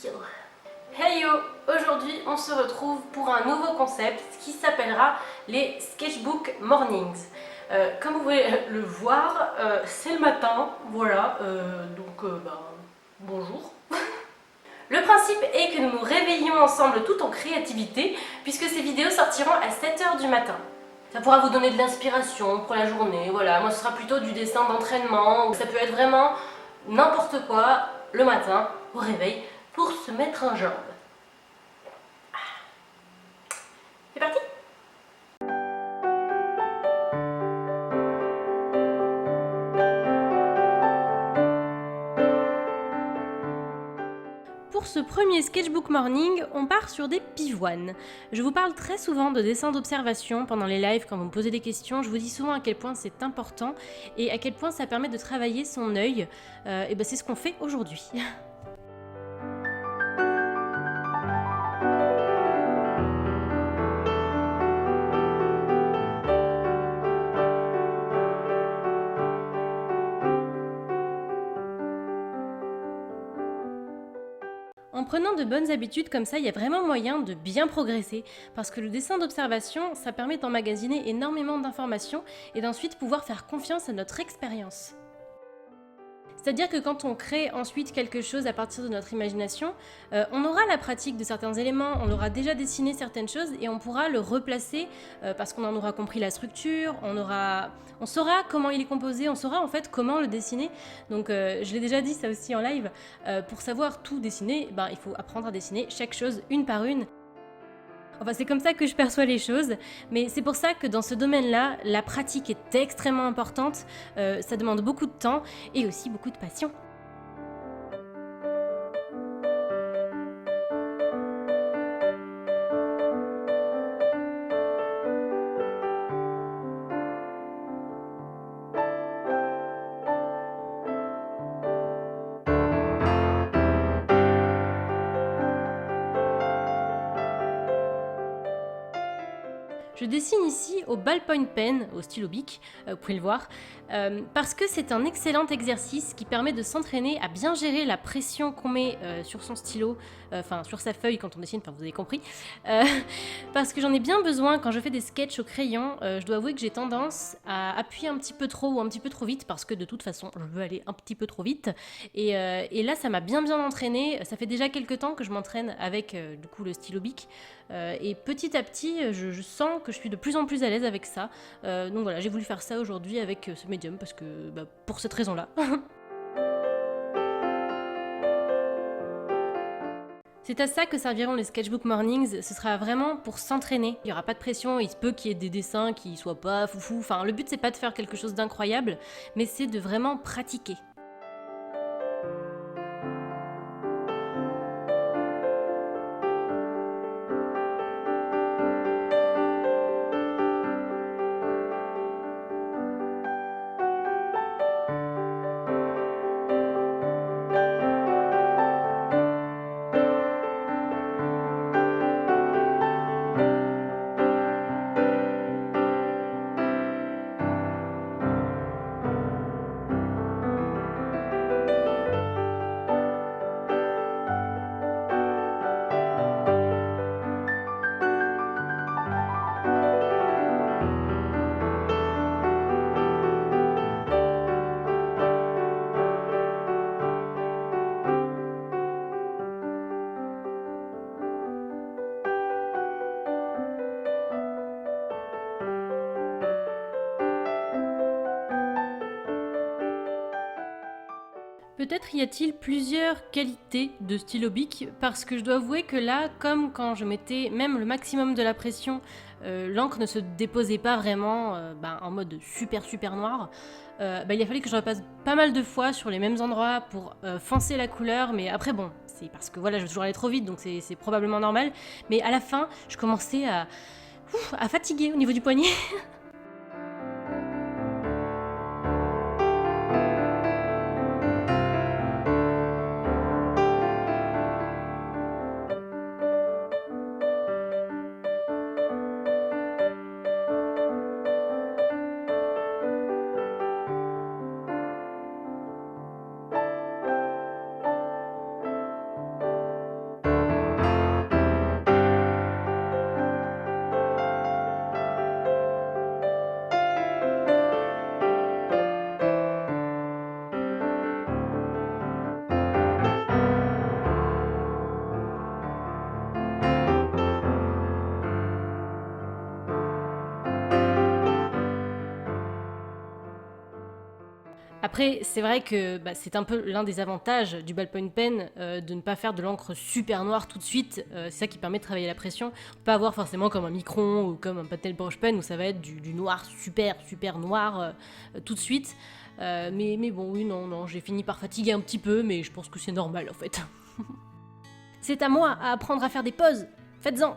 Hey yo! Aujourd'hui on se retrouve pour un nouveau concept qui s'appellera les Sketchbook Mornings. Comme vous pouvez le voir, c'est le matin, voilà, bonjour. Le principe est que nous nous réveillons ensemble tout en créativité puisque ces vidéos sortiront à 7h du matin. Ça pourra vous donner de l'inspiration pour la journée, voilà, moi ce sera plutôt du dessin d'entraînement, ça peut être vraiment n'importe quoi le matin au réveil pour se mettre en jambe. C'est parti! Pour ce premier Sketchbook Morning, on part sur des pivoines. Je vous parle très souvent de dessins d'observation pendant les lives quand vous me posez des questions. Je vous dis souvent à quel point c'est important et à quel point ça permet de travailler son œil. Et c'est ce qu'on fait aujourd'hui. En prenant de bonnes habitudes comme ça, il y a vraiment moyen de bien progresser parce que le dessin d'observation, ça permet d'emmagasiner énormément d'informations et d'ensuite pouvoir faire confiance à notre expérience. C'est-à-dire que quand on crée ensuite quelque chose à partir de notre imagination, on aura la pratique de certains éléments, on aura déjà dessiné certaines choses et on pourra le replacer parce qu'on en aura compris la structure, on saura comment il est composé, on saura en fait comment le dessiner. Donc je l'ai déjà dit ça aussi en live, pour savoir tout dessiner, il faut apprendre à dessiner chaque chose une par une. Enfin, c'est comme ça que je perçois les choses, mais c'est pour ça que dans ce domaine-là, la pratique est extrêmement importante, ça demande beaucoup de temps et aussi beaucoup de passion. Je dessine ici au ballpoint pen, au stylo bic, vous pouvez le voir, parce que c'est un excellent exercice qui permet de s'entraîner à bien gérer la pression qu'on met sur son stylo, sur sa feuille quand on dessine, vous avez compris, parce que j'en ai bien besoin quand je fais des sketchs au crayon. Je dois avouer que j'ai tendance à appuyer un petit peu trop ou un petit peu trop vite parce que de toute façon je veux aller un petit peu trop vite et là ça m'a bien entraîné. Ça fait déjà quelques temps que je m'entraîne avec du coup le stylo bic et petit à petit je sens que je suis de plus en plus à l'aise avec ça, donc voilà, j'ai voulu faire ça aujourd'hui avec ce médium parce que pour cette raison là. C'est à ça que serviront les Sketchbook Mornings, ce sera vraiment pour s'entraîner. Il n'y aura pas de pression, il se peut qu'il y ait des dessins qui soient pas foufou, le but c'est pas de faire quelque chose d'incroyable, mais c'est de vraiment pratiquer. Peut-être y a-t-il plusieurs qualités de stylo bic, parce que je dois avouer que là, comme quand je mettais même le maximum de la pression, l'encre ne se déposait pas vraiment en mode super noir. Il a fallu que je repasse pas mal de fois sur les mêmes endroits pour foncer la couleur, mais après bon, c'est parce que voilà, je veux toujours aller trop vite, donc c'est probablement normal. Mais à la fin, je commençais à fatiguer au niveau du poignet. Après, c'est vrai que c'est un peu l'un des avantages du ballpoint pen, de ne pas faire de l'encre super noire tout de suite. C'est ça qui permet de travailler la pression. Pas avoir forcément comme un micron ou comme un patel brush pen où ça va être du noir super noir tout de suite. Mais bon, oui, non, j'ai fini par fatiguer un petit peu, mais je pense que c'est normal en fait. C'est à moi à apprendre à faire des pauses. Faites-en.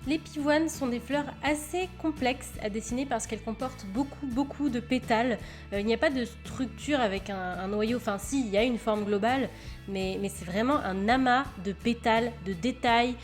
Les pivoines sont des fleurs assez complexes à dessiner parce qu'elles comportent beaucoup de pétales. Il n'y a pas de structure avec un noyau, enfin si, il y a une forme globale, mais c'est vraiment un amas de pétales, de détails,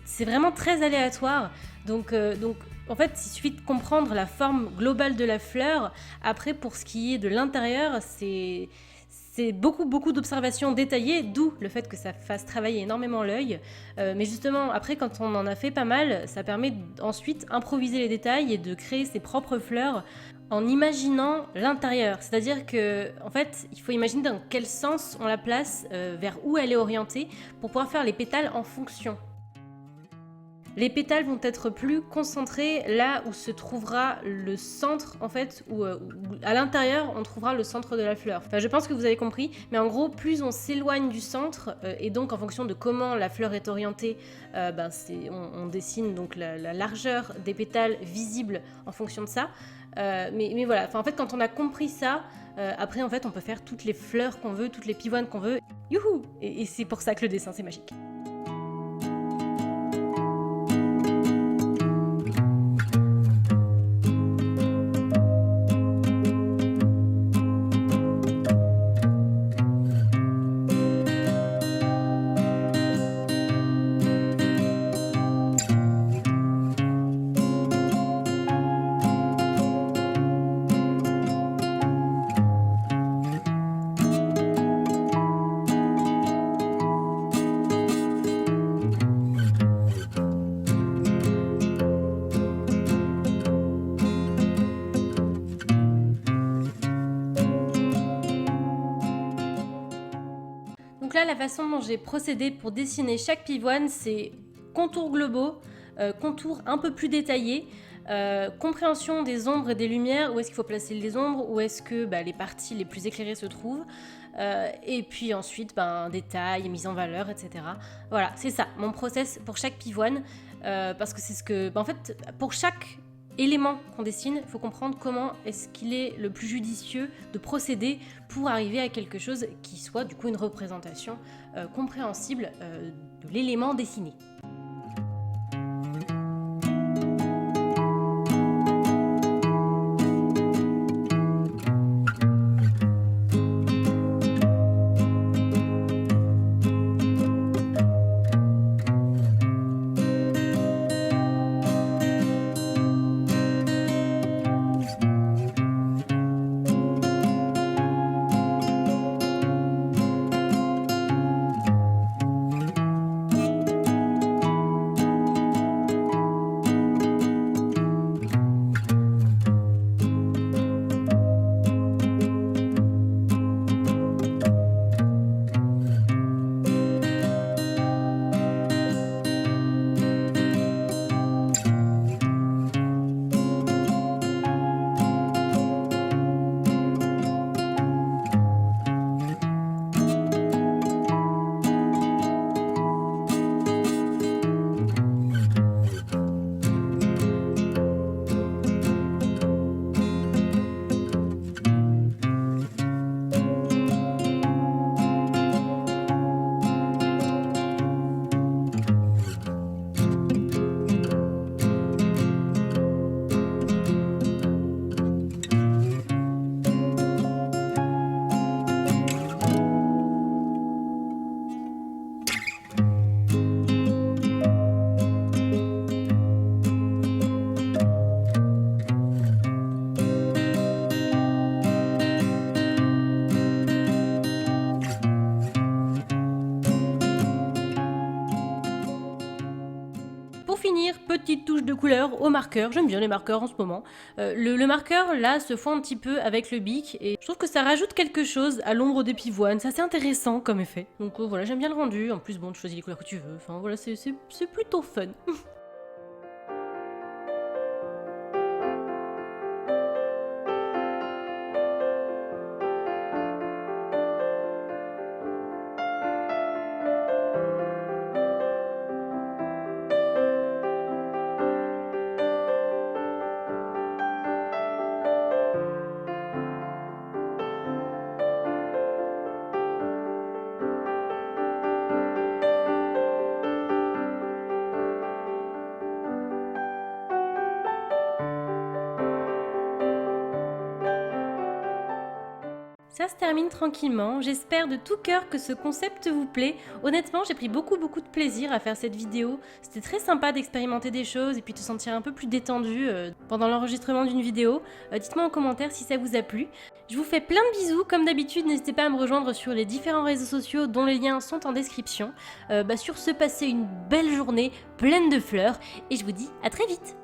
c'est vraiment très aléatoire. Donc en fait, il suffit de comprendre la forme globale de la fleur. Après, pour ce qui est de l'intérieur, c'est beaucoup d'observations détaillées, d'où le fait que ça fasse travailler énormément l'œil. Mais justement, après, quand on en a fait pas mal, ça permet ensuite d'improviser les détails et de créer ses propres fleurs en imaginant l'intérieur. C'est-à-dire que, en fait, il faut imaginer dans quel sens on la place, vers où elle est orientée, pour pouvoir faire les pétales en fonction. Les pétales vont être plus concentrés là où se trouvera le centre, en fait, où à l'intérieur, on trouvera le centre de la fleur. Enfin, je pense que vous avez compris, mais en gros, plus on s'éloigne du centre, et donc en fonction de comment la fleur est orientée, on dessine donc la largeur des pétales visibles en fonction de ça. Mais voilà, en fait, quand on a compris ça, après, en fait, on peut faire toutes les fleurs qu'on veut, toutes les pivoines qu'on veut. Youhou! Et c'est pour ça que le dessin, c'est magique. Donc là, la façon dont j'ai procédé pour dessiner chaque pivoine, c'est contours globaux, contours un peu plus détaillés, compréhension des ombres et des lumières, où est-ce qu'il faut placer les ombres, où est-ce que les parties les plus éclairées se trouvent, et puis ensuite détails, mise en valeur, etc. Voilà, c'est ça, mon process pour chaque pivoine, parce que c'est ce que... en fait, pour chaque élément qu'on dessine, il faut comprendre comment est-ce qu'il est le plus judicieux de procéder pour arriver à quelque chose qui soit du coup une représentation compréhensible de l'élément dessiné. petite touche de couleur au marqueur. J'aime bien les marqueurs en ce moment. Le marqueur, là, se fond un petit peu avec le bic et je trouve que ça rajoute quelque chose à l'ombre des pivoines. C'est assez intéressant comme effet. Donc voilà, j'aime bien le rendu. En plus, bon, tu choisis les couleurs que tu veux. Enfin voilà, c'est plutôt fun. Ça se termine tranquillement, j'espère de tout cœur que ce concept vous plaît. Honnêtement, j'ai pris beaucoup de plaisir à faire cette vidéo. C'était très sympa d'expérimenter des choses et puis de se sentir un peu plus détendu pendant l'enregistrement d'une vidéo. Dites-moi en commentaire si ça vous a plu. Je vous fais plein de bisous, comme d'habitude, n'hésitez pas à me rejoindre sur les différents réseaux sociaux dont les liens sont en description. Sur ce, passez une belle journée pleine de fleurs et je vous dis à très vite.